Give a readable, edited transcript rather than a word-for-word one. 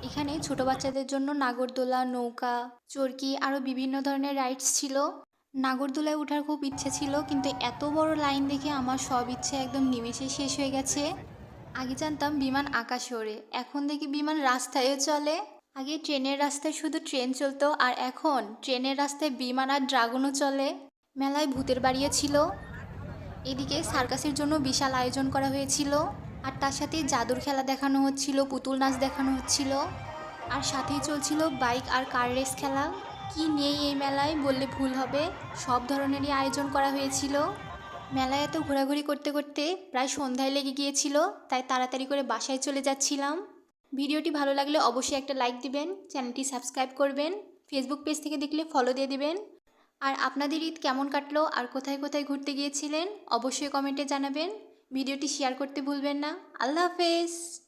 এখানে ছোট বাচ্চাদের জন্য নাগরদোলা, নৌকা, চরকি আরও বিভিন্ন ধরনের রাইডস ছিল। নাগরদোলায় ওঠার খুব ইচ্ছে ছিল, কিন্তু এত বড় লাইন দেখে আমার সব ইচ্ছে একদম নিমেষে শেষ হয়ে গেছে। আগে জানতাম বিমান আকাশে ওড়ে, এখন দেখি বিমান রাস্তায়ও চলে। আগে ট্রেনের রাস্তায় শুধু ট্রেন চলতো, আর এখন ট্রেনের রাস্তায় বিমান আর ড্রাগনও চলে। মেলায় ভূতের বাড়িও ছিল। এদিকে সার্কাসের জন্য বিশাল আয়োজন করা হয়েছিল, আর তার সাথে জাদুর খেলা দেখানো হচ্ছিল, পুতুল নাচ দেখানো হচ্ছিল, আর সাথেই চলছিল বাইক আর কার রেস খেলা। কি নেই এই মেলায় বললে ভুল হবে, সব ধরনেরই আয়োজন করা হয়েছিল। মেলায় এত ঘোরাঘুরি করতে করতে প্রায় সন্ধ্যায় লেগে গিয়েছিল, তাই তাড়াতাড়ি করে বাসায় চলে যাচ্ছিলাম। ভিডিওটি ভালো লাগলে অবশ্যই একটা লাইক দিবেন, চ্যানেলটি সাবস্ক্রাইব করবেন, ফেসবুক পেজ থেকে দেখলে ফলো দিয়ে দিবেন। আর আপনাদের ঈদ কেমন কাটলো আর কোথায় কোথায় ঘুরতে গিয়েছিলেন অবশ্যই কমেন্টে জানাবেন। ভিডিওটি শেয়ার করতে ভুলবেন না। আল্লাহ হাফেজ।